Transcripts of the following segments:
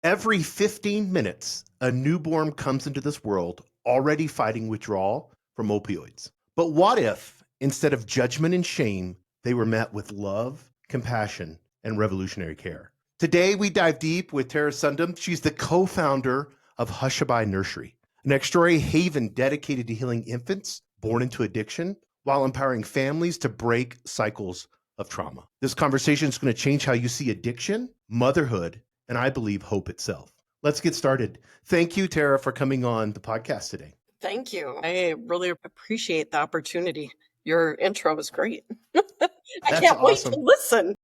Every 15 minutes, a newborn comes into this world already fighting withdrawal from opioids. But what if, instead of judgment and shame, they were met with love, compassion, and revolutionary care? Today, we dive deep with Tara Sundem. She's the co-founder of Hushabye Nursery, an extraordinary haven dedicated to healing infants born into addiction while empowering families to break cycles of trauma. This conversation is going to change how you see addiction, motherhood, and I believe hope itself. Let's get started. Thank you, Tara, for coming on the podcast today. Thank you. I really appreciate the opportunity. Your intro was great. I can't wait to listen.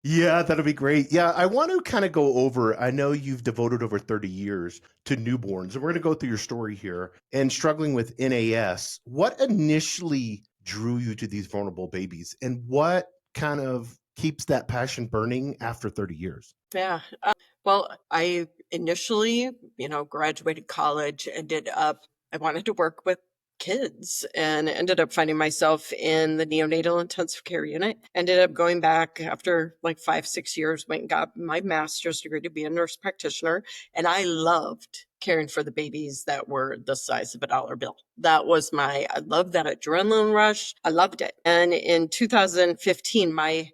Yeah, that'll be great. Yeah, I want to kind of go over, I know you've devoted over 30 years to newborns, and we're going to go through your story here and struggling with NAS. What initially drew you to these vulnerable babies, and what kind of keeps that passion burning after 30 years? Yeah. Well, I initially, graduated college, I wanted to work with kids and ended up finding myself in the neonatal intensive care unit. Ended up going back after like 5-6 years, went and got my master's degree to be a nurse practitioner. And I loved caring for the babies that were the size of a dollar bill. I loved that adrenaline rush. I loved it. And in 2015, my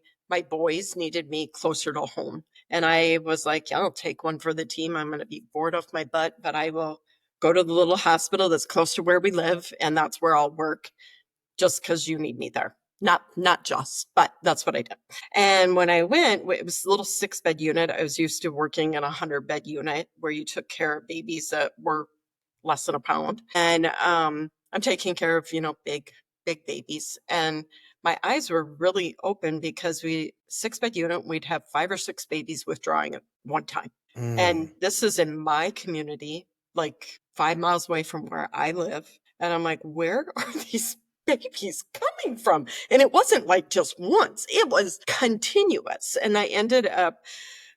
boys needed me closer to home. And I was like, yeah, I'll take one for the team. I'm going to be bored off my butt, but I will go to the little hospital that's close to where we live. And that's where I'll work just because you need me there. Not just, but that's what I did. And when I went, it was a little 6-bed unit. I was used to working in a 100-bed unit where you took care of babies that were less than a pound. And I'm taking care of, big babies. And my eyes were really open because 6-bed unit, we'd have 5 or 6 babies withdrawing at one time. And this is in my community, like 5 miles away from where I live. And I'm like, where are these babies coming from? And it wasn't like just once, it was continuous. And I ended up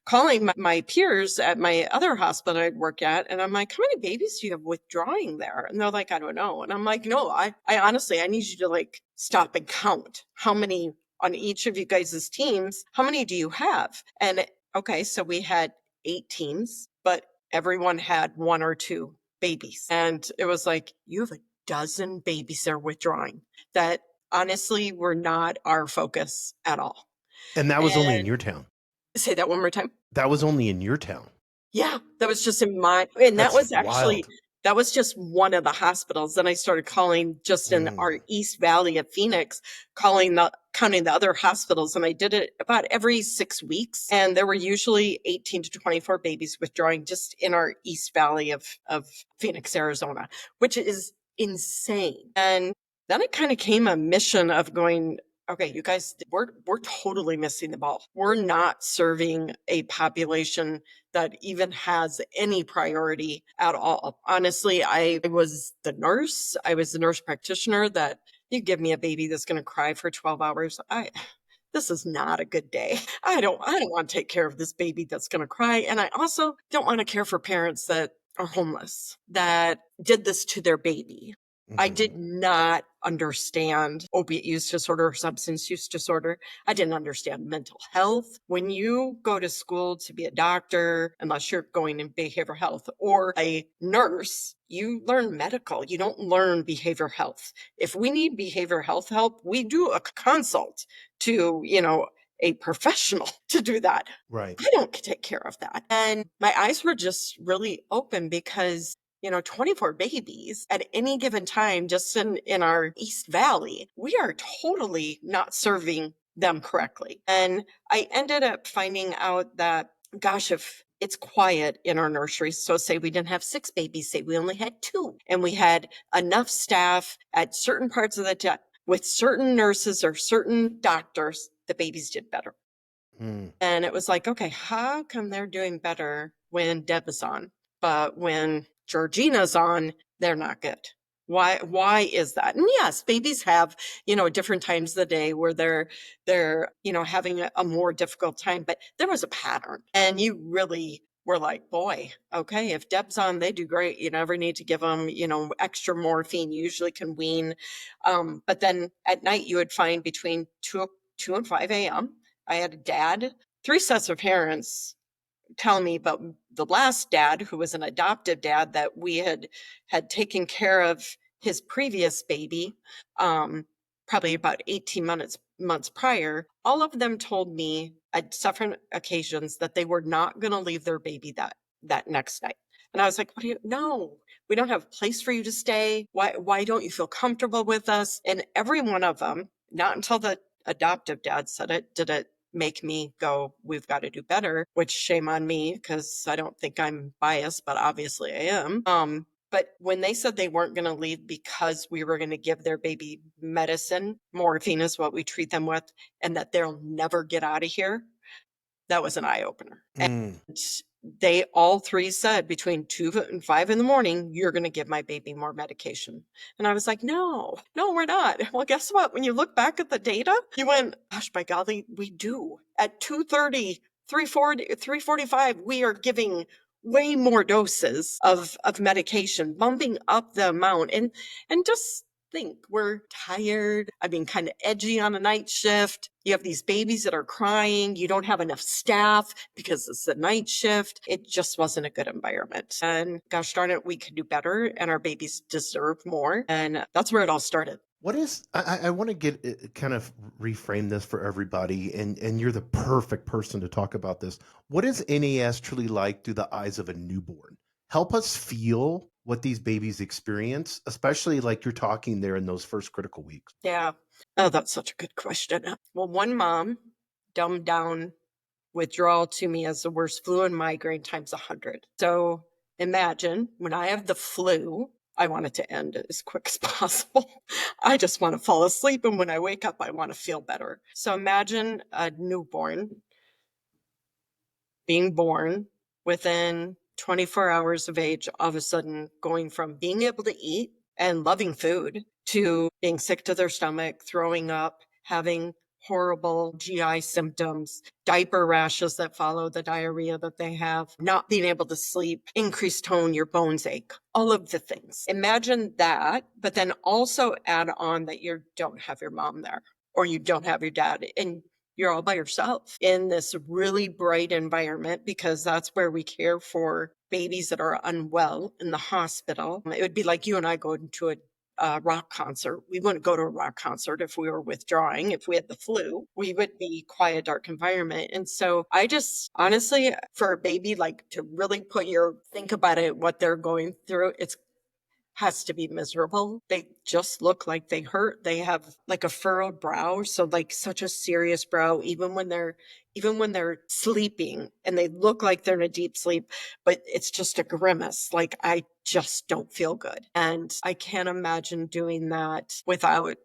calling my peers at my other hospital I'd work at. And I'm like, how many babies do you have withdrawing there? And they're like, I don't know. And I'm like, no, I honestly, I need you to like stop and count how many on each of you guys' teams. How many do you have? And okay, so we had 8 teams, but everyone had 1 or 2 babies. And it was like, you have a dozen babies that are withdrawing that honestly were not our focus at all. And that was only in your town. Say that one more time. That was only in your town. Yeah, that was just in my, and That's that was actually, wild. that was just one of the hospitals. Then I started calling just in our East Valley of Phoenix, counting the other hospitals. And I did it about every 6 weeks. And there were usually 18 to 24 babies withdrawing just in our East Valley of Phoenix, Arizona, which is insane. And then it kind of came a mission of going, okay, you guys, we're totally missing the ball. We're not serving a population that even has any priority at all. Honestly, I was the nurse. I was the nurse practitioner that you give me a baby that's going to cry for 12 hours. This is not a good day. I don't want to take care of this baby that's going to cry. And I also don't want to care for parents that are homeless, that did this to their baby. I did not understand opiate use disorder or substance use disorder. I didn't understand mental health. When you go to school to be a doctor, unless you're going in behavioral health, or a nurse, you learn medical. You don't learn behavioral health. If we need behavioral health help, we do a consult to, a professional to do that. Right. I don't take care of that. And my eyes were just really open because 24 babies at any given time, just in our East Valley, we are totally not serving them correctly. And I ended up finding out that, gosh, if it's quiet in our nursery, so say we didn't have 6 babies, say we only had 2, and we had enough staff at certain parts of the day with certain nurses or certain doctors, the babies did better. And it was like, okay, how come they're doing better when Deb is on, but when Georgina's on, they're not good? Why is that? And yes, babies have, different times of the day where they're having a more difficult time, but there was a pattern. And you really were like, boy, okay, if Deb's on, they do great. You never need to give them, extra morphine. You usually can wean. But then at night you would find between 2 and 5 a.m. I had a dad, 3 sets of parents tell me, but the last dad, who was an adoptive dad that we had taken care of his previous baby, probably about 18 months prior, all of them told me at several occasions that they were not going to leave their baby that next night. And I was like, no, we don't have a place for you to stay. Why don't you feel comfortable with us? And every one of them, not until the adoptive dad said it, did it make me go, we've got to do better, which shame on me, because I don't think I'm biased, but obviously I am. But when they said they weren't going to leave because we were going to give their baby medicine, morphine is what we treat them with, and that they'll never get out of here, that was an eye opener. And they all three said between 2 and 5 in the morning, you're going to give my baby more medication. And I was like, no, we're not. Well, guess what? When you look back at the data, you went, gosh, by golly, we do. At 2:30, 3:40, 3:45, we are giving way more doses of medication, bumping up the amount. And just think, we're tired. I mean, kind of edgy on a night shift. You have these babies that are crying. You don't have enough staff because it's the night shift. It just wasn't a good environment. And gosh darn it, we could do better, and our babies deserve more. And that's where it all started. What is, I want to get kind of reframe this for everybody, and you're the perfect person to talk about this. What is NAS truly like through the eyes of a newborn? Help us feel what these babies experience, especially like you're talking there in those first critical weeks. Yeah. Oh, that's such a good question. Well, one mom dumbed down withdrawal to me as the worst flu and migraine times 100. So imagine when I have the flu, I want it to end as quick as possible. I just want to fall asleep. And when I wake up, I want to feel better. So imagine a newborn being born within 24 hours of age, all of a sudden going from being able to eat and loving food to being sick to their stomach, throwing up, having horrible GI symptoms, diaper rashes that follow the diarrhea that they have, not being able to sleep, increased tone, your bones ache, all of the things. Imagine that, but then also add on that you don't have your mom there, or you don't have your dad, and you're all by yourself in this really bright environment, because that's where we care for babies that are unwell in the hospital. It would be like you and I going to a rock concert. We wouldn't go to a rock concert if we were withdrawing. If we had the flu, we would be quiet, dark environment. And so I just honestly, for a baby, like, to really think about it, what they're going through, it's has to be miserable. They just look like they hurt. They have like a furrowed brow. So like such a serious brow, even when they're sleeping, and they look like they're in a deep sleep, but it's just a grimace. Like, I just don't feel good. And I can't imagine doing that without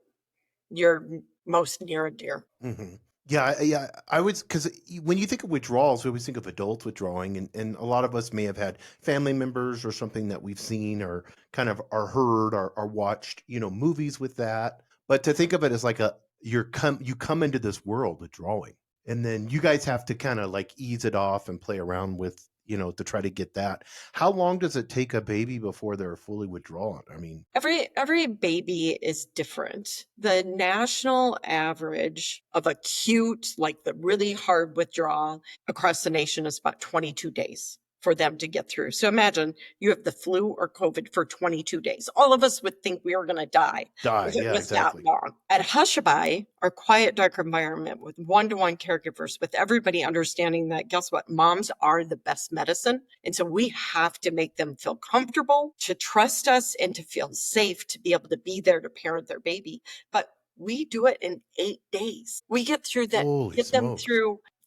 your most near and dear. Mm-hmm. Yeah. I would, because when you think of withdrawals, we always think of adults withdrawing, and a lot of us may have had family members or something that we've seen or kind of are heard or watched, movies with that. But to think of it as like you come into this world withdrawing, and then you guys have to kind of like ease it off and play around with, to try to get that. How long does it take a baby before they're fully withdrawn? I mean, every baby is different. The national average of acute, like the really hard withdrawal across the nation, is about 22 days for them to get through. So imagine you have the flu or COVID for 22 days. All of us would think we were going to die if it yeah, was exactly. that long. At Hushabye, our quiet, dark environment with one-to-one caregivers, with everybody understanding that, guess what? Moms are the best medicine. And so we have to make them feel comfortable, to trust us, and to feel safe, to be able to be there to parent their baby. But we do it in 8 days. We get through that, Holy get them smokes.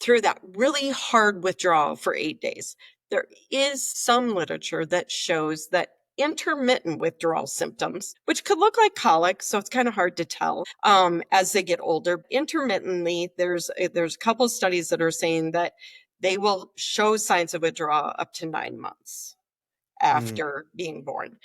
through that really hard withdrawal for 8 days. There is some literature that shows that intermittent withdrawal symptoms, which could look like colic, so it's kind of hard to tell as they get older. Intermittently, there's a couple of studies that are saying that they will show signs of withdrawal up to 9 months after being born.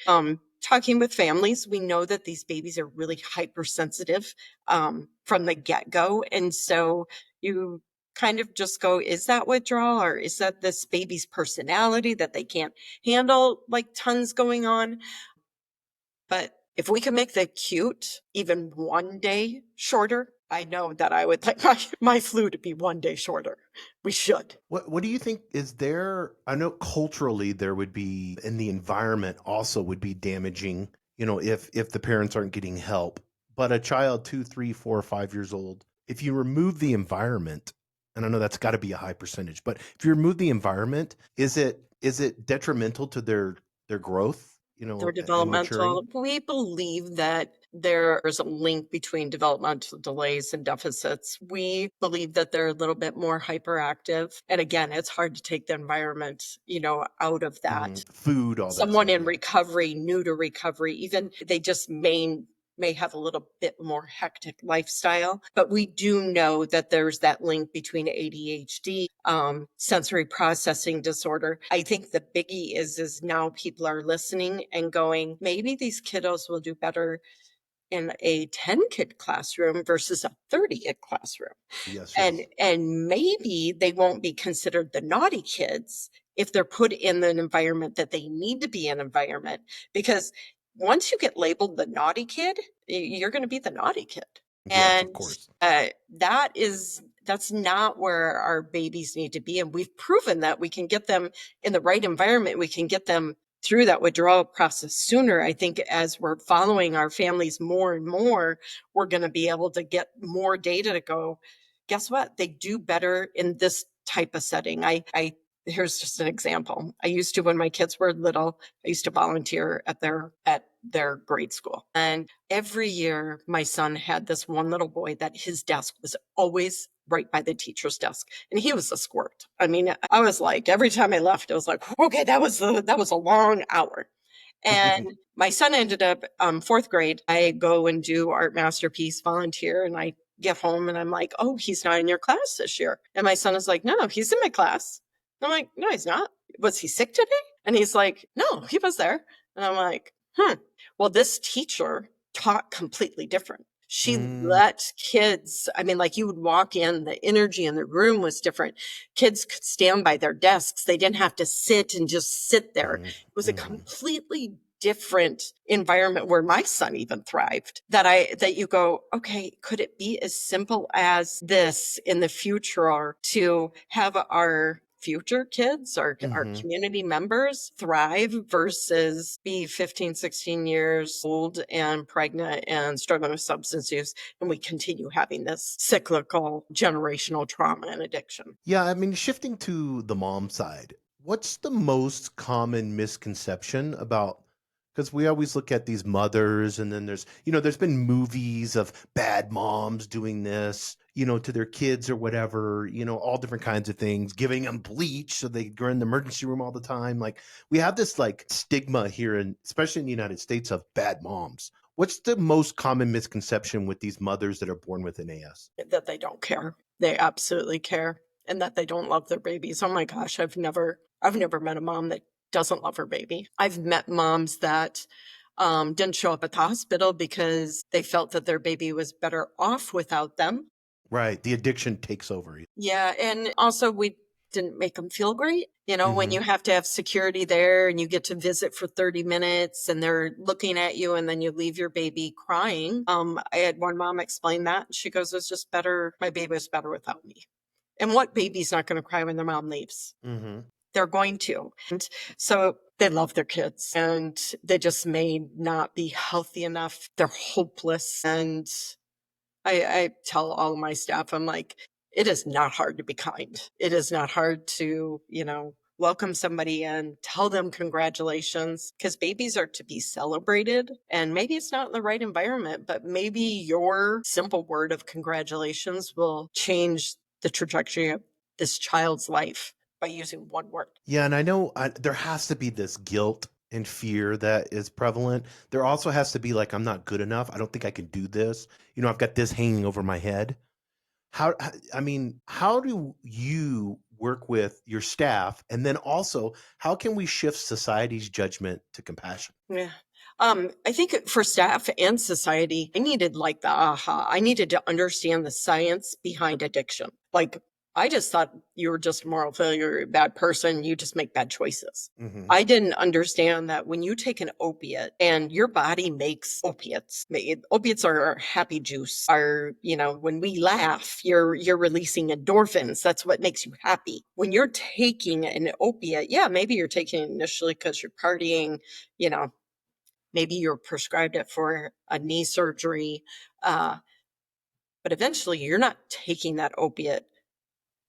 Talking with families, we know that these babies are really hypersensitive from the get-go. And so you kind of just go, is that withdrawal, or is that this baby's personality that they can't handle like tons going on? But if we can make the acute even 1 day shorter, I know that I would like my flu to be one day shorter. We should. What do you think is there? I know culturally there would be, and the environment also would be damaging, if the parents aren't getting help. But a child 2, 3, 4, 5 years old, if you remove the environment, and I know that's got to be a high percentage, but if you remove the environment, is it detrimental to their growth, They're and maturing? developmental. We believe that there is a link between developmental delays and deficits. We believe that they're a little bit more hyperactive. And again, it's hard to take the environment, out of that. Food, all that Someone stuff. in Yeah. recovery, new to recovery, even they just may have a little bit more hectic lifestyle, but we do know that there's that link between ADHD, sensory processing disorder. I think the biggie is now people are listening and going, maybe these kiddos will do better in a 10 kid classroom versus a 30 kid classroom. Yes. And Yes. and maybe they won't be considered the naughty kids if they're put in an environment that they need to be in environment. Because once you get labeled the naughty kid, you're going to be the naughty kid. Yes. Of And course. that's not where our babies need to be. And we've proven that we can get them in the right environment. We can get them through that withdrawal process sooner. I think as we're following our families more and more, we're going to be able to get more data to go, guess what? They do better in this type of setting. Here's just an example. I used to, when my kids were little, I used to volunteer at their grade school. And every year my son had this one little boy that his desk was always right by the teacher's desk. And he was a squirt. I mean, I was like, every time I left, it was like, okay, that was a long hour. And my son ended up fourth grade. I go and do art masterpiece volunteer, and I get home and I'm like, oh, he's not in your class this year. And my son is like, no, he's in my class. I'm like, no, he's not. Was he sick today? And he's like, no, he was there. And I'm like, well, this teacher taught completely different. She let kids, I mean, like you would walk in, the energy in the room was different. Kids could stand by their desks. They didn't have to sit and just sit there. It was a completely different environment where my son even thrived. That you go, okay, could it be as simple as this in the future to have our future kids, our community members thrive versus be 15, 16 years old and pregnant and struggling with substance use. And we continue having this cyclical generational trauma and addiction. Yeah, I mean, shifting to the mom side, what's the most common misconception about? Because we always look at these mothers, and then there's been movies of bad moms doing this, to their kids or whatever, all different kinds of things, giving them bleach so they go in the emergency room all the time. Like we have this like stigma here, and especially in the United States, of bad moms. What's the most common misconception with these mothers that are born with NAS? That they don't care. They absolutely care, and that they don't love their babies. Oh my gosh, I've never met a mom that doesn't love her baby. I've met moms that didn't show up at the hospital because they felt that their baby was better off without them. Right. The addiction takes over. Yeah, and also we didn't make them feel great. When you have to have security there and you get to visit for 30 minutes and they're looking at you and then you leave your baby crying. I had one mom explain that. And she goes, it's just better. My baby was better without me. And what baby's not going to cry when their mom leaves? They're going to. And so they love their kids and they just may not be healthy enough. They're hopeless. And I tell all of my staff, I'm like, it is not hard to be kind. It is not hard to, welcome somebody in, tell them congratulations, because babies are to be celebrated. And maybe it's not in the right environment, but maybe your simple word of congratulations will change the trajectory of this child's life by using one word. Yeah, and I know there has to be this guilt and fear that is prevalent. There also has to be like, I'm not good enough. I don't think I can do this. I've got this hanging over my head. I mean, how do you work with your staff? And then also, how can we shift society's judgment to compassion? Yeah. I think for staff and society, I needed like the aha. I needed to understand the science behind addiction. Like I just thought you were just a moral failure, a bad person. You just make bad choices. Mm-hmm. I didn't understand that when you take an opiate and your body makes opiates, opiates are our happy juice. When we laugh, you're releasing endorphins. That's what makes you happy. When you're taking an opiate, yeah, maybe you're taking it initially because you're partying, maybe you're prescribed it for a knee surgery. But eventually you're not taking that opiate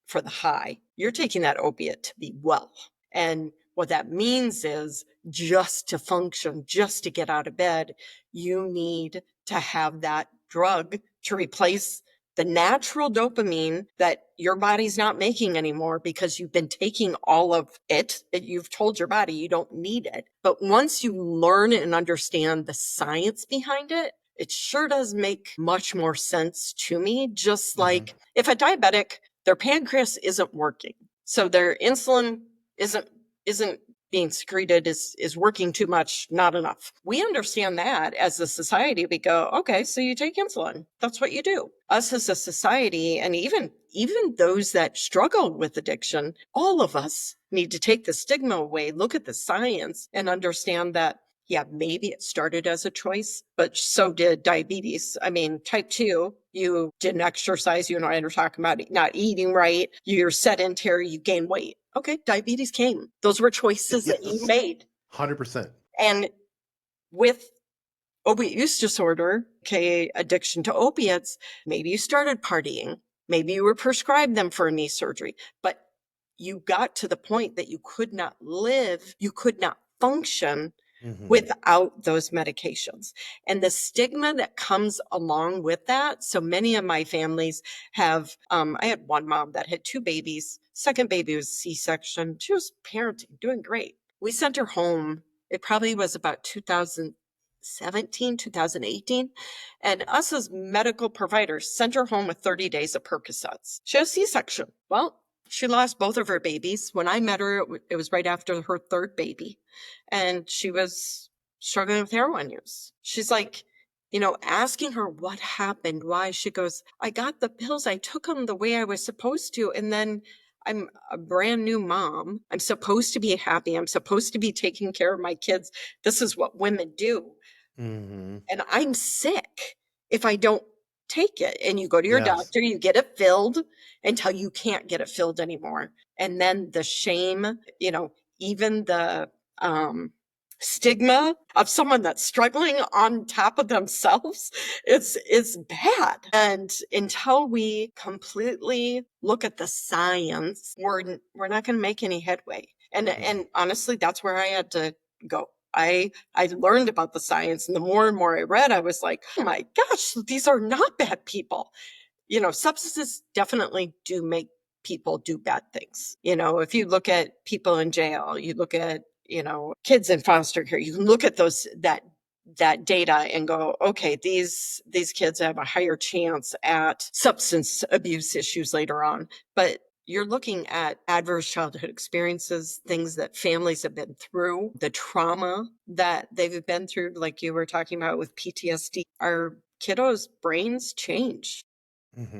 for the high. You're taking that opiate to be well. And what that means is just to function, just to get out of bed, you need to have that drug to replace the natural dopamine that your body's not making anymore because you've been taking all of it. You've told your body you don't need it. But once you learn and understand the science behind it, it sure does make much more sense to me. Just like if a diabetic, their pancreas isn't working, so their insulin isn't being secreted, is working too much, not enough. We understand that as a society. We go, okay, so you take insulin. That's what you do. Us as a society, and even those that struggle with addiction, all of us need to take the stigma away, look at the science, and understand that yeah, maybe it started as a choice, but so did diabetes. I mean, type 2, you didn't exercise, you and I are talking about not eating right, you're sedentary, you gain weight. Okay, diabetes came. Those were choices that you made. 100%. And with opiate use disorder, aka addiction to opiates, maybe you started partying, maybe you were prescribed them for a knee surgery, but you got to the point that you could not live, you could not function without those medications. And the stigma that comes along with that. So many of my families have, I had one mom that had 2 babies. Second baby was C-section. She was parenting, doing great. We sent her home. It probably was about 2017, 2018. And us as medical providers sent her home with 30 days of Percocets. She had a C-section. Well, she lost both of her babies. When I met her, it was right after her 3rd baby. And she was struggling with heroin use. She's like, asking her what happened, why. She goes, I got the pills. I took them the way I was supposed to. And then I'm a brand new mom. I'm supposed to be happy. I'm supposed to be taking care of my kids. This is what women do. And I'm sick if I don't take it. And you go to your doctor, you get it filled until you can't get it filled anymore. And then the shame, even the stigma of someone that's struggling on top of themselves is bad. And until we completely look at the science, we're not going to make any headway. And honestly, that's where I had to go. I learned about the science, and the more and more I read, I was like, oh my gosh, these are not bad people. Substances definitely do make people do bad things. If you look at people in jail, you look at, kids in foster care, you can look at that data and go, okay, these kids have a higher chance at substance abuse issues later on. But you're looking at adverse childhood experiences, things that families have been through, the trauma that they've been through, like you were talking about with PTSD. Our kiddos' brains change.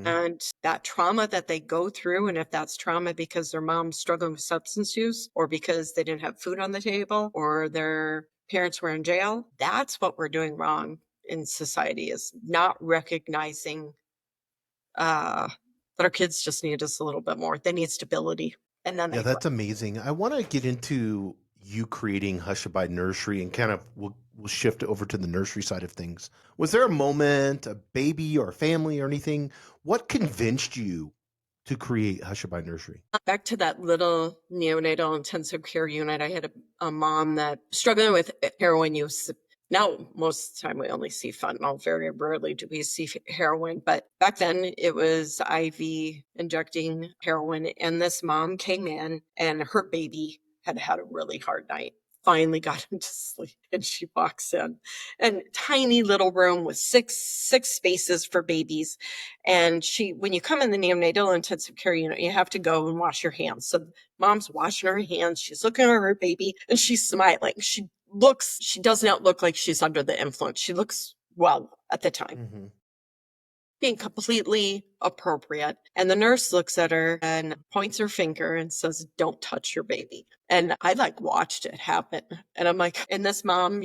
And that trauma that they go through, and if that's trauma because their mom's struggling with substance use, or because they didn't have food on the table, or their parents were in jail, that's what we're doing wrong in society, is not recognizing that our kids just need us a little bit more. They need stability. And then Yeah, they grow. that's amazing. I want to get into you creating Hushabye Nursery, and kind of we'll shift over to the nursery side of things. Was there a moment, a baby or a family or anything? What convinced you to create Hushabye Nursery? Back to that little neonatal intensive care unit, I had a mom that struggling with heroin use. Now, most of the time we only see fentanyl. Very rarely do we see heroin. But back then it was IV injecting heroin. And this mom came in and her baby had had a really hard night. Finally got him to sleep. And she walks in, and tiny little room with six spaces for babies. And when you come in the neonatal intensive care unit, you have to go and wash your hands. So mom's washing her hands. She's looking at her baby and she's smiling. She does not look like she's under the influence. She looks well at the time. being completely appropriate. And the nurse looks at her and points her finger and says, "Don't touch your baby." And I like watched it happen. And I'm like, and this mom,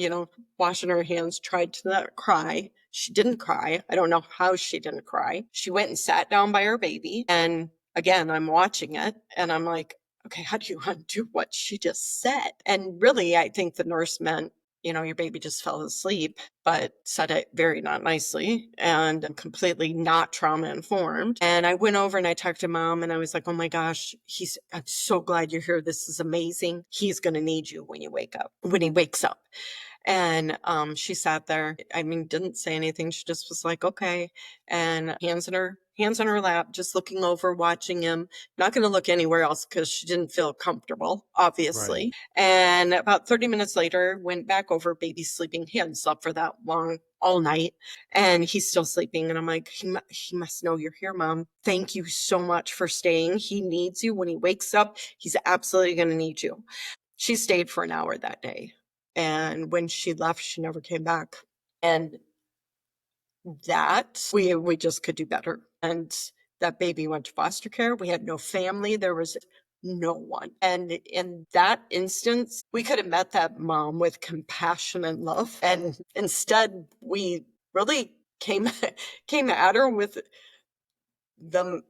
washing her hands, tried to not cry. She didn't cry. I don't know how she didn't cry. She went and sat down by her baby. And again, I'm watching it and I'm like, okay, how do you undo what she just said? And really, I think the nurse meant, your baby just fell asleep, but said it very not nicely and completely not trauma informed. And I went over and I talked to mom and I was like, oh my gosh, I'm so glad you're here. This is amazing. He's going to need you when he wakes up. And she sat there. I mean, didn't say anything. She just was like, okay. And hands in her lap, just looking over, watching him, not going to look anywhere else because she didn't feel comfortable, obviously. Right. And about 30 minutes later, went back over, baby's sleeping. He hadn't slept for that long all night and he's still sleeping. And I'm like, he must know you're here, Mom. Thank you so much for staying. He needs you when he wakes up. He's absolutely going to need you. She stayed for an hour that day. And when she left, she never came back. And that we just could do better. And that baby went to foster care. We had no family. There was no one. And in that instance, we could have met that mom with compassion and love. And instead, we really came at her with the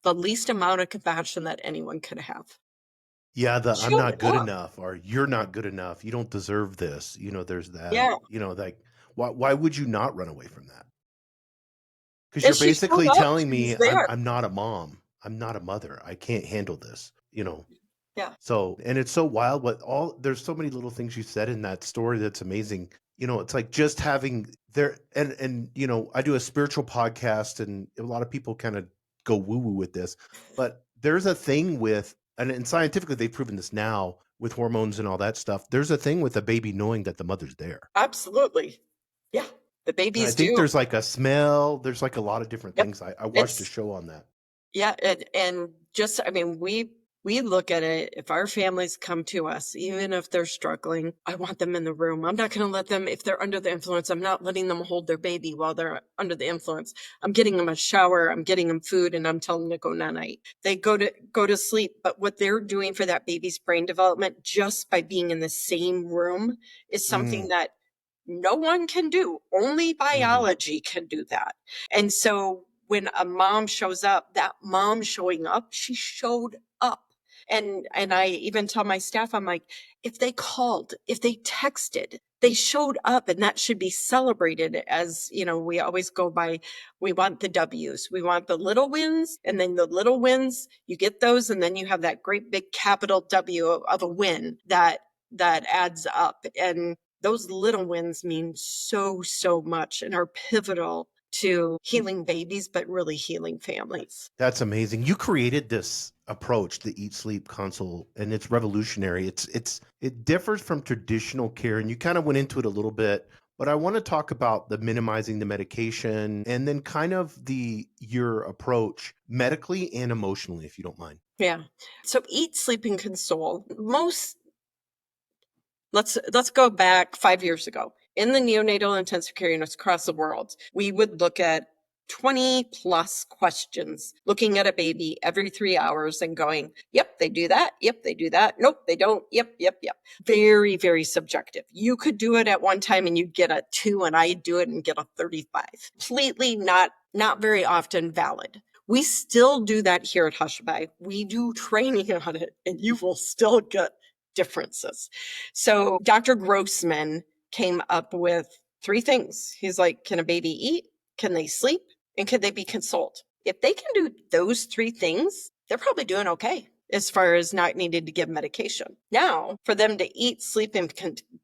least amount of compassion that anyone could have. Yeah, She I'm not opened good up. enough, or you're not good enough. You don't deserve this. There's that. Yeah. Like, why would you not run away from that? Because And you're she showed basically up. telling She was me there. I'm not a mom. I'm not a mother. I can't handle this. Yeah. So, and it's so wild there's so many little things you said in that story that's amazing. It's like just having there and I do a spiritual podcast and a lot of people kind of go woo woo with this, but there's a thing with, and scientifically they've proven this now with hormones and all that stuff. There's a thing with a baby knowing that the mother's there. Absolutely. Yeah. The And I babies think do. there's like a smell, there's like a lot of different Yep. things. I watched a It's show on that. Yeah, and just, I mean, we look at it, if our families come to us, even if they're struggling, I want them in the room. I'm not going to let them, if they're under the influence, I'm not letting them hold their baby while they're under the influence. I'm getting them a shower, I'm getting them food, and I'm telling them to go night-night. They go to sleep, but what they're doing for that baby's brain development just by being in the same room is something Mm, that no one can do. Only mhm. biology can do that. And so when a mom shows up, that mom showing up, she showed up. And I even tell my staff, I'm like, if they called, if they texted, they showed up, and that should be celebrated. As we always go by, we want the W's, we want the little wins, and then the little wins, you get those, and then you have that great big capital W of a win that adds up. And those little wins mean so much and are pivotal to healing babies, but really healing families. That's amazing. You created this approach, the Eat Sleep Consult, and it's revolutionary. It differs from traditional care, and you kind of went into it a little bit, but I want to talk about the minimizing the medication and then kind of your approach medically and emotionally, if you don't mind. Yeah. So Eat, Sleep, and Console. Let's go back 5 years ago. In the neonatal intensive care units across the world, we would look at 20 plus questions, looking at a baby every 3 hours and going, yep, they do that. Yep, they do that. Nope, they don't. Yep, yep, yep. Very, very subjective. You could do it at one time and you'd get a 2, and I'd do it and get a 35. Completely not very often valid. We still do that here at Hushabye. We do training on it, and you will still get differences. So Dr. Grossman came up with 3 things. He's like, can a baby eat? Can they sleep? And can they be consoled? If they can do those 3 things, they're probably doing okay as far as not needing to give medication. Now, for them to eat, sleep, and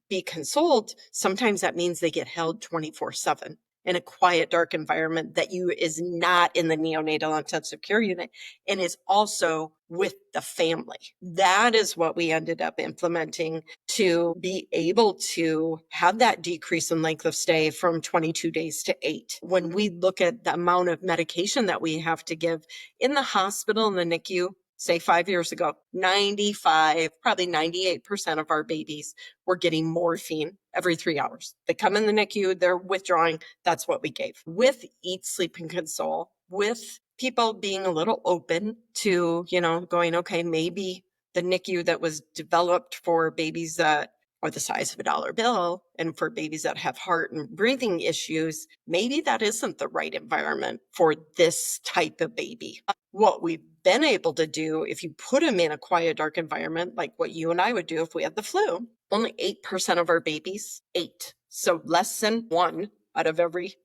be consoled, sometimes that means they get held 24/7 in a quiet, dark environment that is not in the neonatal intensive care unit and is also with the family. That is what we ended up implementing to be able to have that decrease in length of stay from 22 days to 8. When we look at the amount of medication that we have to give in the hospital, in the NICU, say 5 years ago, 95, probably 98% of our babies were getting morphine every 3 hours. They come in the NICU, they're withdrawing. That's what we gave. With Eat, Sleep, and Console, with people being a little open to, going, okay, maybe the NICU that was developed for babies that are the size of a dollar bill and for babies that have heart and breathing issues, maybe that isn't the right environment for this type of baby. What we've been able to do, if you put them in a quiet, dark environment, like what you and I would do if we had the flu, only 8% of our babies, 8, so less than 1 out of every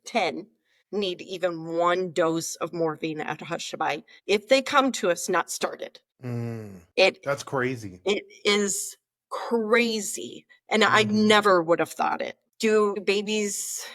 10, need even 1 dose of morphine at Hushabye if they come to us not started. That's crazy. It is crazy. And I never would have thought it. Do babies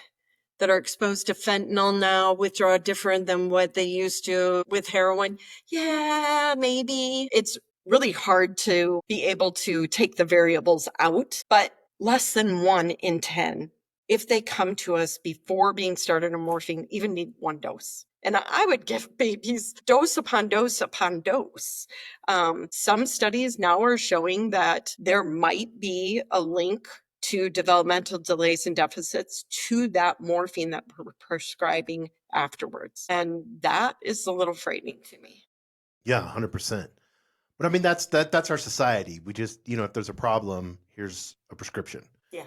that are exposed to fentanyl now withdraw different than what they used to with heroin? Yeah, maybe. It's really hard to be able to take the variables out, but less than 1 in 10, if they come to us before being started on morphine, even need 1 dose. And I would give babies dose upon dose upon dose. Some studies now are showing that there might be a link to developmental delays and deficits to that morphine that we're prescribing afterwards. And that is a little frightening to me. Yeah, 100%. But I mean, that's our society. We just, if there's a problem, here's a prescription. Yeah.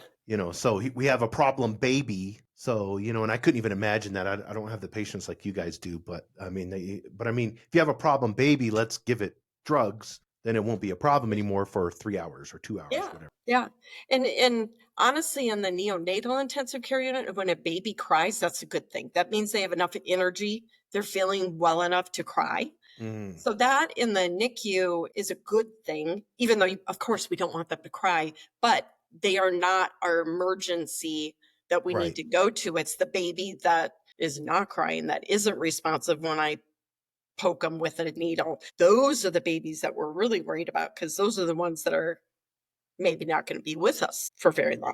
So we have a problem baby. So, and I couldn't even imagine that. I don't have the patience like you guys do, but I mean, if you have a problem baby, let's give it drugs. Then it won't be a problem anymore for 3 hours or 2 hours, whatever. Yeah. And honestly, in the neonatal intensive care unit, when a baby cries, that's a good thing. That means they have enough energy. They're feeling well enough to cry. So that in the NICU is a good thing, even though, of course, we don't want them to cry, but they are not our emergency that we need to go to. It's the baby that is not crying, that isn't responsive when I poke them with a needle. Those are the babies that we're really worried about, because those are the ones that are maybe not going to be with us for very long.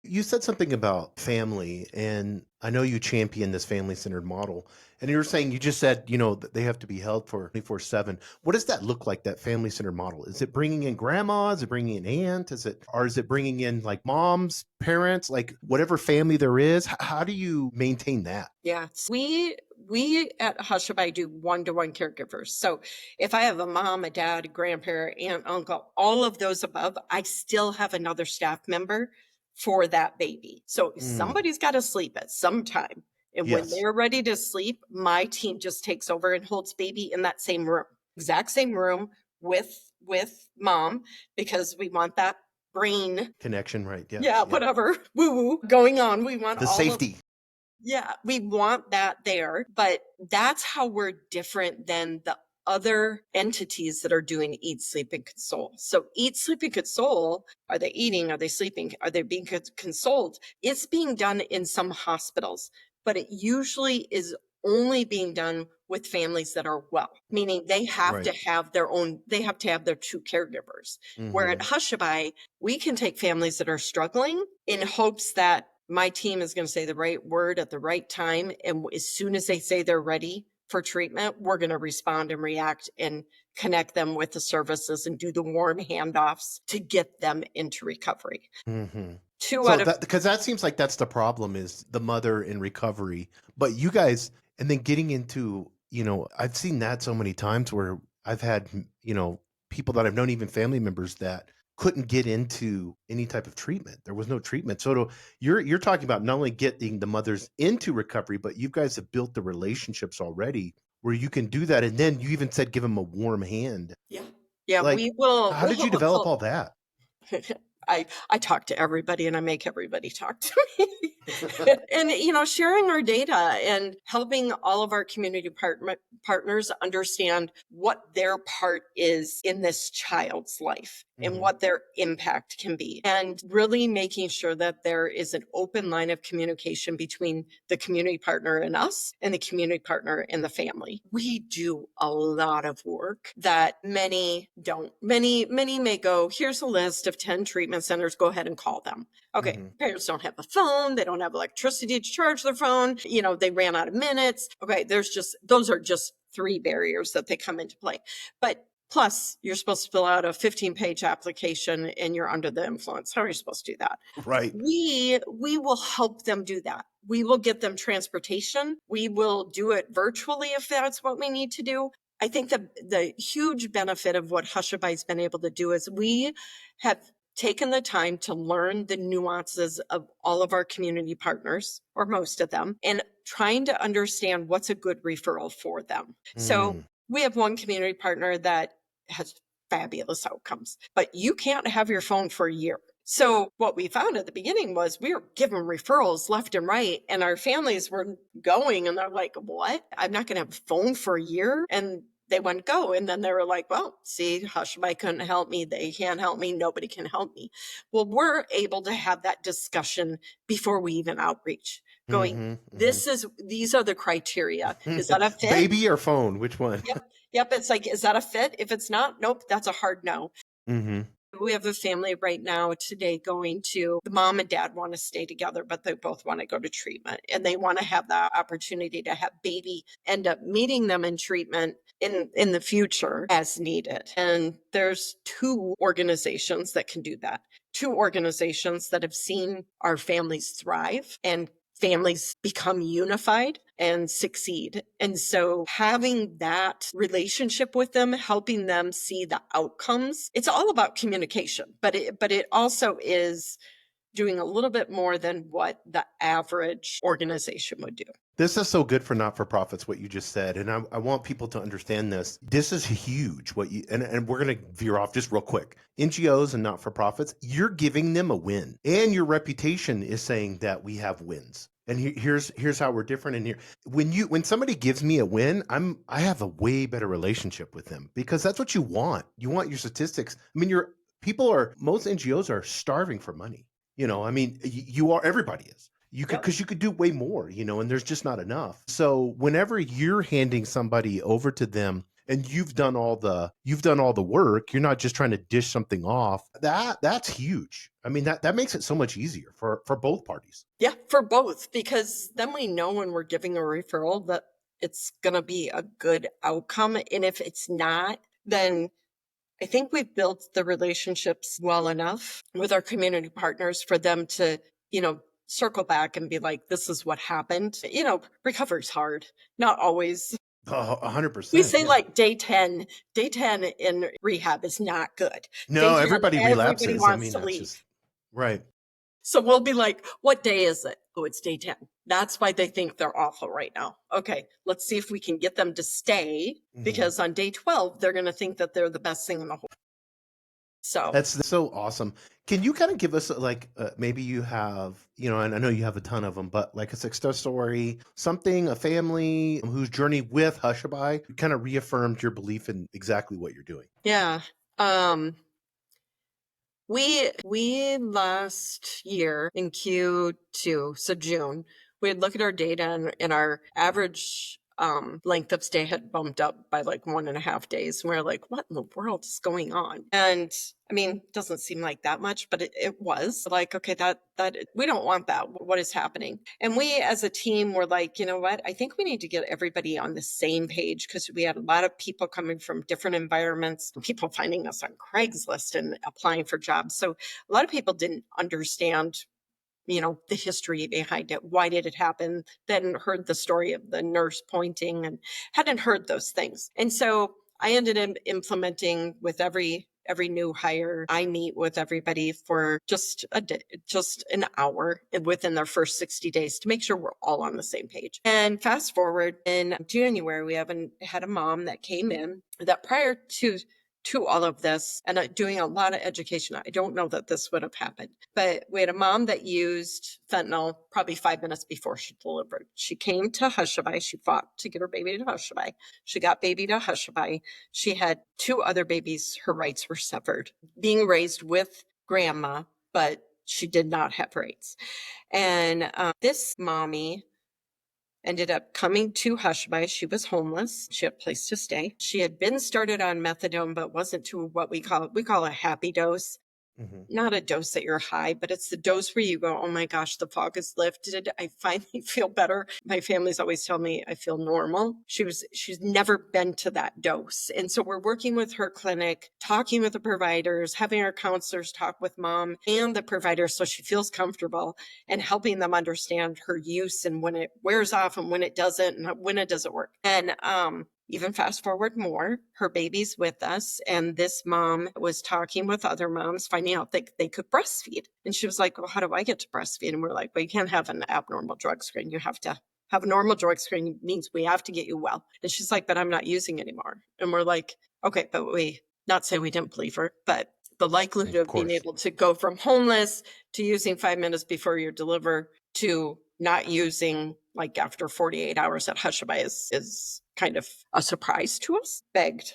You said something about family, and I know you champion this family-centered model. And you were saying, you just said, that they have to be held for 24/7. What does that look like, that family-centered model? Is it bringing in grandma? Is it bringing in aunt? Is it bringing in like moms, parents, like whatever family there is? How do you maintain that? Yeah, we at Hushabye do one-to-one caregivers. So if I have a mom, a dad, a grandparent, aunt, uncle, all of those above, I still have another staff member for that baby. So somebody's got to sleep at some time. And when they're ready to sleep, my team just takes over and holds baby in that same room, exact same room with mom, because we want that brain connection, right? Yeah, whatever woo-woo going on. We want the safety. Yeah, we want that there, but that's how we're different than the other entities that are doing Eat, Sleep, and Console. So Eat, Sleep, and Console, are they eating? Are they sleeping? Are they being consoled? It's being done in some hospitals, but it usually is only being done with families that are well, meaning they have to have their own, they have to have their 2 caregivers. Where at Hushabye, we can take families that are struggling in hopes that my team is going to say the right word at the right time. And as soon as they say they're ready for treatment, we're going to respond and react and connect them with the services and do the warm handoffs to get them into recovery. Because that seems like that's the problem, is the mother in recovery. But you guys, and then getting into, I've seen that so many times where I've had, people that I've known, even family members, that couldn't get into any type of treatment. There was no treatment. So you're talking about not only getting the mothers into recovery, but you guys have built the relationships already where you can do that. And then you even said, give them a warm hand. Yeah, like, we will. How did you develop all that? I talk to everybody and I make everybody talk to me. And, sharing our data and helping all of our community partners understand what their part is in this child's life and what their impact can be. And really making sure that there is an open line of communication between the community partner and us and the community partner and the family. We do a lot of work that many don't. Many may go, here's a list of 10 treatment centers, go ahead and call them. Okay, parents don't have a phone, they don't have electricity to charge their phone, they ran out of minutes. Okay, those are just three barriers that they come into play. But plus, you're supposed to fill out a 15-page application and you're under the influence. How are you supposed to do that? Right. We will help them do that. We will get them transportation. We will do it virtually if that's what we need to do. I think the huge benefit of what Hushabye's been able to do is we have taken the time to learn the nuances of all of our community partners, or most of them, and trying to understand what's a good referral for them. So we have one community partner that has fabulous outcomes, but you can't have your phone for a year. So what we found at the beginning was we were giving referrals left and right, and our families were going and they're like, what? I'm not going to have a phone for a year? And they wouldn't go. And then they were like, well, see, Hushabye couldn't help me. They can't help me. Nobody can help me. Well, we're able to have that discussion before we even outreach, going, these are the criteria. Is that a fit? Baby or phone? Which one? Yep. It's like, is that a fit? If it's not, nope, that's a hard no. Mm-hmm. We have a family right now today going to, the mom and dad want to stay together, but they both want to go to treatment, and they want to have the opportunity to have baby end up meeting them in treatment in the future as needed. And there's two organizations that can do that. Two organizations that have seen our families thrive and families become unified and succeed. And so having that relationship with them, helping them see the outcomes, it's all about communication, but it also is doing a little bit more than what the average organization would do. This is so good for not-for-profits, what you just said. And I want people to understand this. This is huge. And we're going to veer off just real quick. NGOs and not-for-profits, you're giving them a win. And your reputation is saying that we have wins. And here's how we're different in here. When somebody gives me a win, I have a way better relationship with them, because that's what you want. You want your statistics. I mean, most NGOs are starving for money. I mean, everybody is. Because you could do way more, and there's just not enough. So whenever you're handing somebody over to them and you've done all the work, you're not just trying to dish something off. That's huge. I mean, that makes it so much easier for both parties. Yeah, for both, because then we know when we're giving a referral that it's going to be a good outcome. And if it's not, then I think we've built the relationships well enough with our community partners for them to, circle back and be like, this is what happened. Recovery's hard. Not always. 100%. We say like day 10 in rehab is not good. No, everybody relapses. Everybody wants to leave. Right. So we'll be like, what day is it? Oh, it's day 10. That's why they think they're awful right now. Okay, let's see if we can get them to stay, because on day 12, they're going to think that they're the best thing in the whole. So that's so awesome. Can you kind of give us maybe you have, and I know you have a ton of them, but like a success story, a family whose journey with Hushabye kind of reaffirmed your belief in exactly what you're doing? Yeah. We last year in Q2, so June, we'd look at our data, and our average length of stay had bumped up by like 1.5 days. And we're like, what in the world is going on? And I mean, it doesn't seem like that much, but it was like, okay, that we don't want that. What is happening? And we as a team were like, you know what? I think we need to get everybody on the same page, because we had a lot of people coming from different environments, people finding us on Craigslist and applying for jobs. So a lot of people didn't understand the history behind it. Why did it happen? Then heard the story of the nurse pointing and hadn't heard those things. And so I ended up implementing with every new hire. I meet with everybody for just an hour within their first 60 days to make sure we're all on the same page. And fast forward in January, we had a mom that came in that prior to all of this and doing a lot of education, I don't know that this would have happened. But we had a mom that used fentanyl probably 5 minutes before she delivered. She came to Hushabye. She fought to get her baby to Hushabye. She got baby to Hushabye. She had 2 other babies. Her rights were severed, being raised with grandma, but she did not have rights. And this mommy ended up coming to Hushabye. She was homeless. She had a place to stay. She had been started on methadone, but wasn't to what we call a happy dose. not a dose that you're high, but it's the dose where you go, oh my gosh, the fog is lifted. I finally feel better. My family's always tell me I feel normal. She's never been to that dose. And so we're working with her clinic, talking with the providers, having our counselors talk with mom and the providers so she feels comfortable, and helping them understand her use and when it wears off and when it doesn't and when it doesn't work. And even fast forward more, her baby's with us, and this mom was talking with other moms, finding out that they could breastfeed. And she was like, well, how do I get to breastfeed? And we're like, well, you can't have an abnormal drug screen. You have to have a normal drug screen, means we have to get you well. And she's like, but I'm not using anymore. And we're like, okay, but we, not saying we didn't believe her, but the likelihood of being able to go from homeless to using 5 minutes before you deliver to not using like after 48 hours at Hushabye is kind of a surprise to us.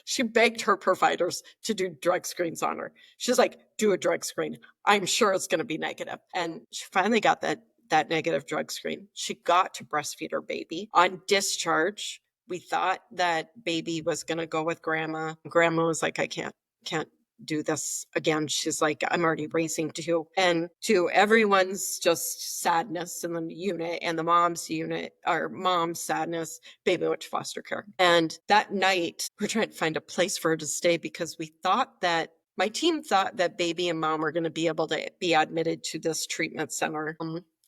She begged her providers to do drug screens on her. She's like, do a drug screen. I'm sure it's going to be negative. And she finally got that negative drug screen. She got to breastfeed her baby. On discharge, we thought that baby was going to go with grandma. Grandma was like, I can't do this again. She's like, I'm already raising two. And to everyone's just sadness in the unit and the mom's unit, or mom's sadness, baby went to foster care. And that night, we're trying to find a place for her to stay because we thought that my team thought that baby and mom were going to be able to be admitted to this treatment center.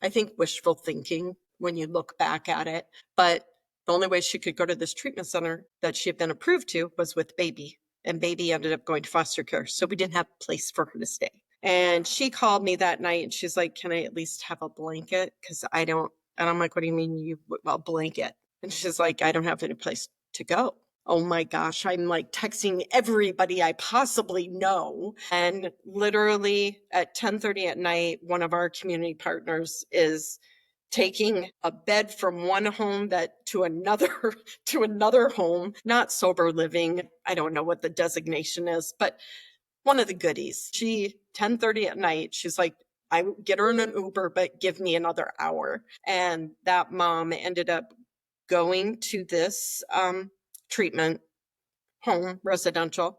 I think wishful thinking when you look back at it. But the only way she could go to this treatment center that she had been approved to was with baby. And baby ended up going to foster care. So we didn't have a place for her to stay. And she called me that night and she's like, can I at least have a blanket? Because I don't, and I'm like, what do you mean a blanket? And she's like, I don't have any place to go. Oh my gosh, I'm like texting everybody I possibly know. And literally at 10:30 at night, one of our community partners is taking a bed from one home to another home, not sober living. I don't know what the designation is, but one of the goodies. 10:30 at night, she's like, I get her in an Uber, but give me another hour. And that mom ended up going to this treatment home, residential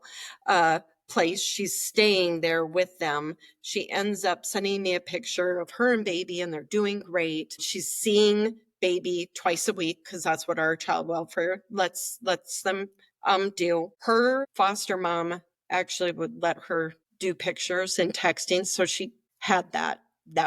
place. She's staying there with them. She ends up sending me a picture of her and baby, and they're doing great. She's seeing baby twice a week because that's what our child welfare lets them do. Her foster mom actually would let her do pictures and texting, so she had that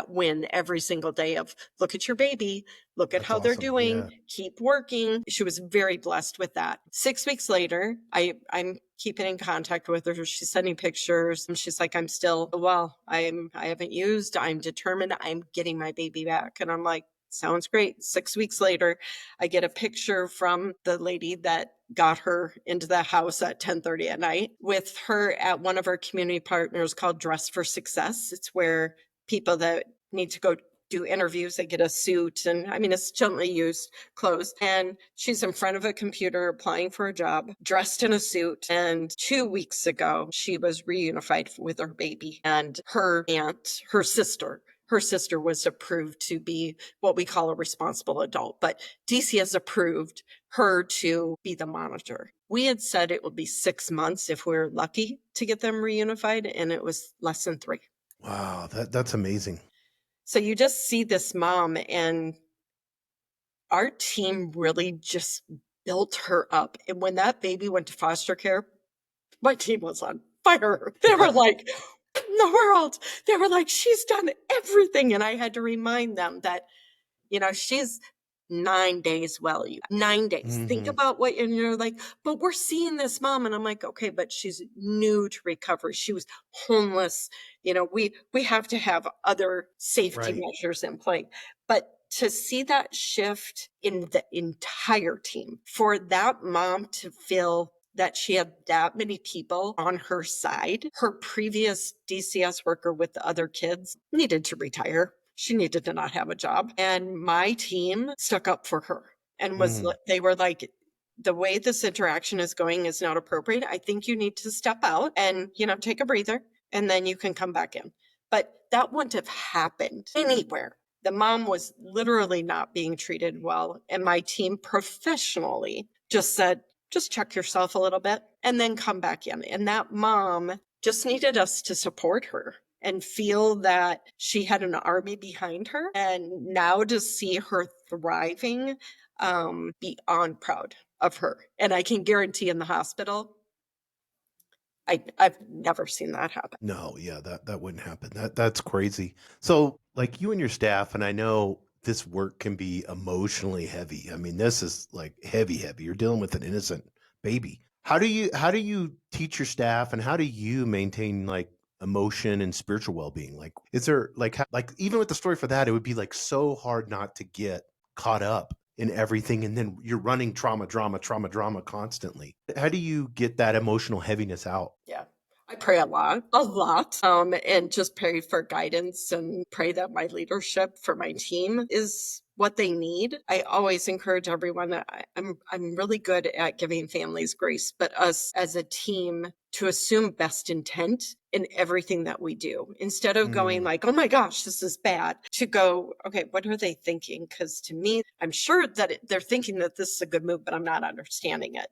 win every single day of look at your baby, look at how they're doing, keep working. She was very blessed with that. 6 weeks later, I'm keeping in contact with her. She's sending pictures. And she's like, I'm still, well, I haven't used, I'm determined, I'm getting my baby back. And I'm like, sounds great. 6 weeks later, I get a picture from the lady that got her into the house at 10:30 at night with her at one of our community partners called Dress for Success. It's where people that need to go do interviews, they get a suit, and I mean, it's gently used clothes. And she's in front of a computer applying for a job, dressed in a suit. And 2 weeks ago, she was reunified with her baby. And her aunt, her sister was approved to be what we call a responsible adult, but DC has approved her to be the monitor. We had said it would be 6 months if we were lucky to get them reunified, and it was less than 3. Wow, that's amazing. So you just see this mom, and our team really just built her up. And when that baby went to foster care, my team was on fire. They were like, in the world. They were like, she's done everything. And I had to remind them that, she's 9 days well. 9 days. Think about what, and you're like, but we're seeing this mom. And I'm like, okay, but she's new to recovery. She was homeless. We have to have other safety measures in place. But to see that shift in the entire team, for that mom to feel that she had that many people on her side. Her previous DCS worker with the other kids needed to retire. She needed to not have a job. And my team stuck up for her and they were like, the way this interaction is going is not appropriate. I think you need to step out and, take a breather, and then you can come back in. But that wouldn't have happened anywhere. The mom was literally not being treated well. And my team professionally just said, just check yourself a little bit and then come back in. And that mom just needed us to support her and feel that she had an army behind her. And now to see her thriving, beyond proud of her. And I can guarantee in the hospital, I've never seen that happen. No, yeah, that wouldn't happen. That's crazy. So, like you and your staff, and I know this work can be emotionally heavy. I mean, this is like heavy, heavy. You're dealing with an innocent baby. How do you teach your staff, and how do you maintain like emotion and spiritual well-being? Like, is there like even with the story for that, it would be like so hard not to get caught up in everything, and then you're running trauma, drama, trauma, drama constantly. How do you get that emotional heaviness out? Yeah. I pray a lot, and just pray for guidance and pray that my leadership for my team is what they need. I always encourage everyone that I'm really good at giving families grace, but us as a team to assume best intent in everything that we do instead of going Mm. like, oh my gosh, this is bad, to go, okay, what are they thinking? Because to me, I'm sure that they're thinking that this is a good move, but I'm not understanding it.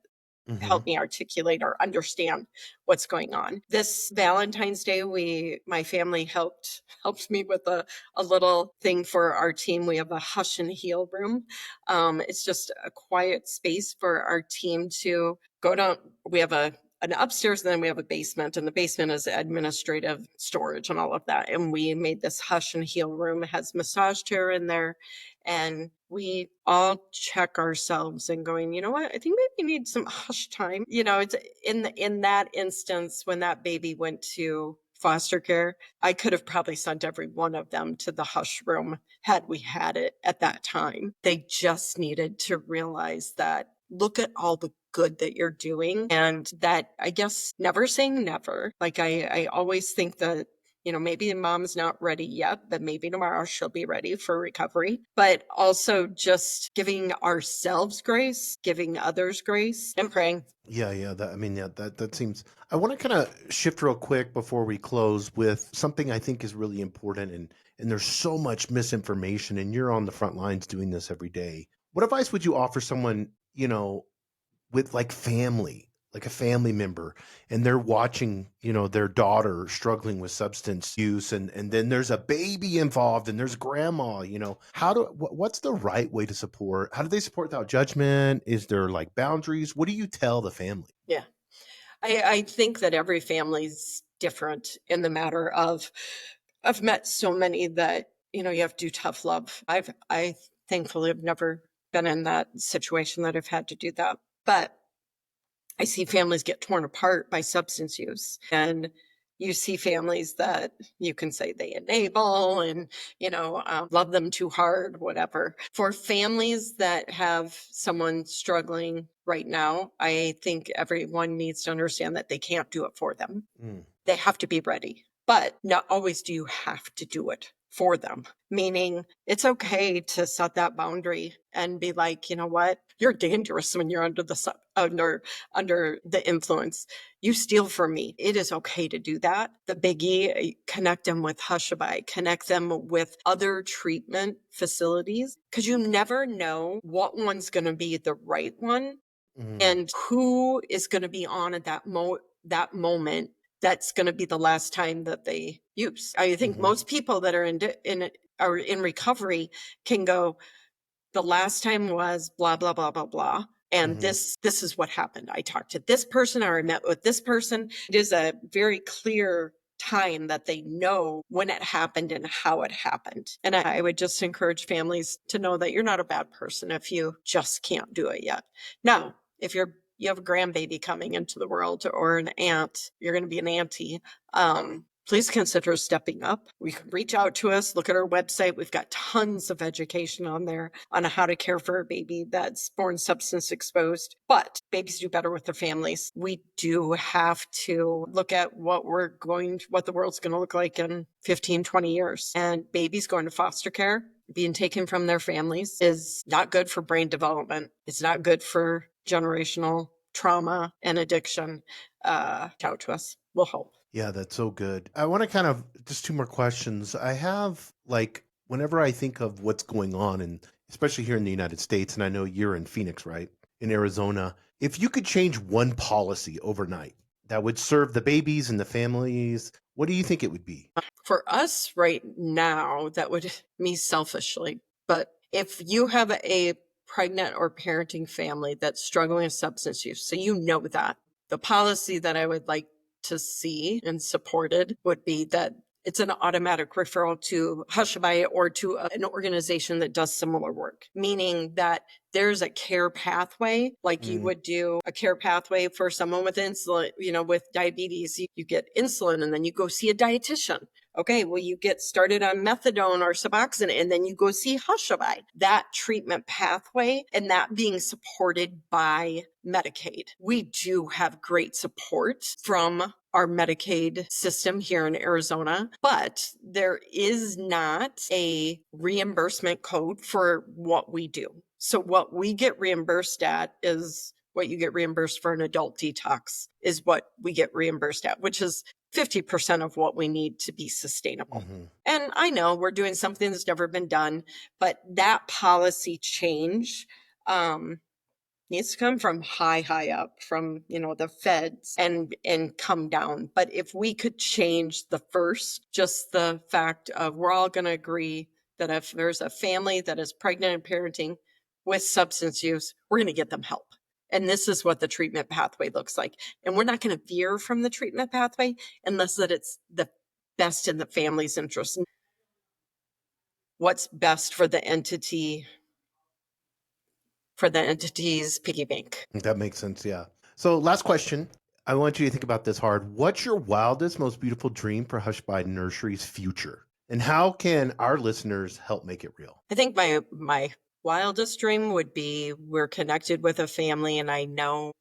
Mhm. Help me articulate or understand what's going on. This Valentine's Day, my family helped me with a little thing for our team. We have a hush and heal room. It's just a quiet space for our team to go down. We have an upstairs, and then we have a basement, and the basement is administrative storage and all of that. And we made this hush and heal room. It has massage chair in there, and we all check ourselves and going, you know what? I think maybe we need some hush time. It's in that instance when that baby went to foster care, I could have probably sent every one of them to the hush room had we had it at that time. They just needed to realize that look at all the good that you're doing, and that, I guess, never saying never. Like I always think that maybe mom's not ready yet, but maybe tomorrow she'll be ready for recovery. But also just giving ourselves grace, giving others grace, and praying. Yeah, yeah. That I mean, yeah, that seems. I want to kind of shift real quick before we close with something I think is really important, and there's so much misinformation, and you're on the front lines doing this every day. What advice would you offer someone, with like family, like a family member, and they're watching, their daughter struggling with substance use, and then there's a baby involved, and there's grandma, what's the right way to support? How do they support without judgment? Is there like boundaries? What do you tell the family? Yeah. I think that every family's different in the matter of I've met so many that, you have to do tough love. I thankfully have never been in that situation that I've had to do that. But I see families get torn apart by substance use. And you see families that you can say they enable and, love them too hard, whatever. For families that have someone struggling right now, I think everyone needs to understand that they can't do it for them. Mm. They have to be ready, but not always do you have to do it for them. Meaning it's okay to set that boundary and be like, you know what? You're dangerous when you're under the influence. You steal from me. It is okay to do that. The biggie, connect them with Hushabye, connect them with other treatment facilities, because you never know what one's going to be the right one Mm. and who is going to be on at that moment that's going to be the last time that they use. I think Mhm. most people that are in recovery can go, the last time was blah blah blah blah blah, and Mhm. this is what happened. I talked to this person, or I met with this person. It is a very clear time that they know when it happened and how it happened. And I would just encourage families to know that you're not a bad person if you just can't do it yet. Now, if you have a grandbaby coming into the world, or an aunt, you're going to be an auntie, please consider stepping up. You can reach out to us, look at our website. We've got tons of education on there on how to care for a baby that's born substance exposed. But babies do better with their families. We do have to look at what the world's going to look like in 15, 20 years. And babies going to foster care, being taken from their families, is not good for brain development. It's not good for generational trauma and addiction. Out to us. We'll help. Yeah, that's so good. I want to kind of just two more questions. I have like whenever I think of what's going on, and especially here in the United States, and I know you're in Phoenix, right? In Arizona, if you could change one policy overnight that would serve the babies and the families, what do you think it would be? For us right now, that would me selfishly, but if you have a pregnant or parenting family that's struggling with substance use, so you know that, the policy that I would like to see and supported would be that it's an automatic referral to Hushabye or to an organization that does similar work, meaning that there's a care pathway, like you would do a care pathway for someone with insulin, with diabetes. You get insulin and then you go see a dietitian. Okay, well, you get started on methadone or Suboxone, and then you go see Hushabye. That treatment pathway and that being supported by Medicaid. We do have great support from our Medicaid system here in Arizona, but there is not a reimbursement code for what we do. So what we get reimbursed at is what you get reimbursed for an adult detox is what we get reimbursed at, which is 50% of what we need to be sustainable. And I know we're doing something that's never been done, but that policy change needs to come from high up from, the feds and come down. But if we could change just the fact of we're all going to agree that if there's a family that is pregnant and parenting with substance use, we're going to get them help. And this is what the treatment pathway looks like. And we're not going to veer from the treatment pathway unless that it's the best in the family's interest. What's best for the entity, for the entity's piggy bank. That makes sense. Yeah. So last question. I want you to think about this hard. What's your wildest, most beautiful dream for Hushabye Nursery's future? And how can our listeners help make it real? I think my wildest dream would be we're connected with a family, and I know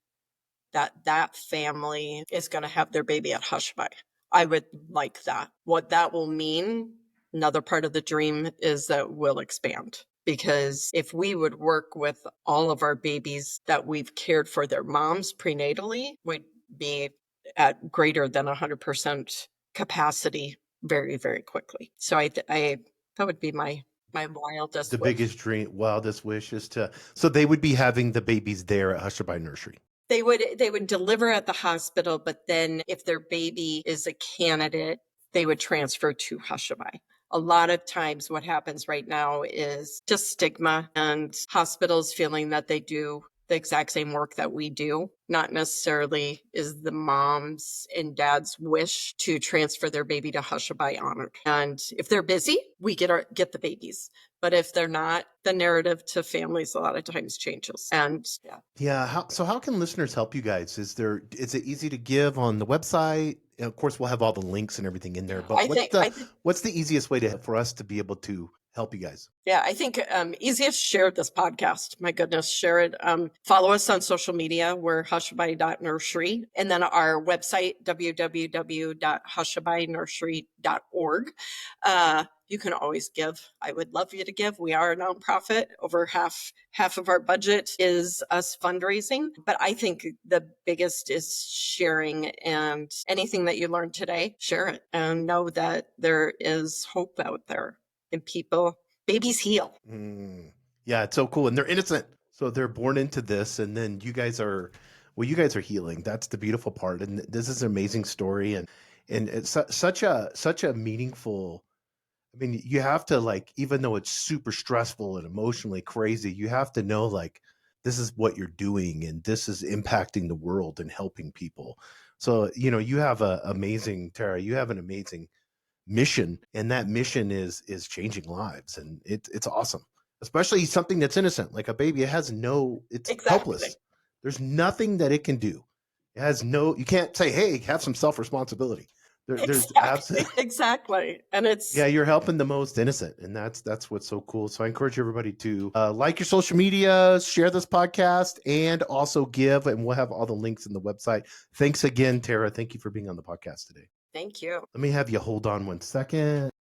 that family is going to have their baby at Hushabye. I would like that. What that will mean, another part of the dream is that we'll expand. Because if we would work with all of our babies that we've cared for their moms prenatally, we'd be at greater than 100% capacity very, very quickly. So that would be my wildest The wish. biggest dream, wildest wish is so they would be having the babies there at Hushabye Nursery. They would deliver at the hospital, but then if their baby is a candidate, they would transfer to Hushabye. A lot of times what happens right now is just stigma and hospitals feeling that they do the exact same work that we do. Not necessarily is the mom's and dad's wish to transfer their baby to Hushabye honored. And if they're busy, we get the babies. But if they're not, the narrative to families a lot of times changes. And yeah. How can listeners help you guys? Is it easy to give on the website? And of course, we'll have all the links and everything in there. But what's the easiest way for us to be able to help you guys? Yeah, I think easiest, share this podcast. My goodness, share it. Follow us on social media. We're hushabye.nursery. And then our website, www.hushabyenursery.org. You can always give. I would love you to give. We are a nonprofit. Over half of our budget is us fundraising. But I think the biggest is sharing, and anything that you learned today, share it and know that there is hope out there. And babies heal. Yeah, it's so cool. And they're innocent. So they're born into this. And then you guys are healing. That's the beautiful part. And this is an amazing story. And it's such a meaningful, I mean, you have to, even though it's super stressful and emotionally crazy, you have to know, this is what you're doing and this is impacting the world and helping people. So, you have Tara, you have an amazing mission, and that mission is changing lives, and it's awesome, especially something that's innocent like a baby. It's Exactly. helpless. There's nothing that it can do. You can't say, hey, have some self-responsibility. There's exactly. And you're helping the most innocent, and that's what's so cool. So I encourage everybody to like your social media, share this podcast, and also give, and we'll have all the links in the website. Thanks again, Tara. Thank you for being on the podcast today. Thank you. Let me have you hold on one second.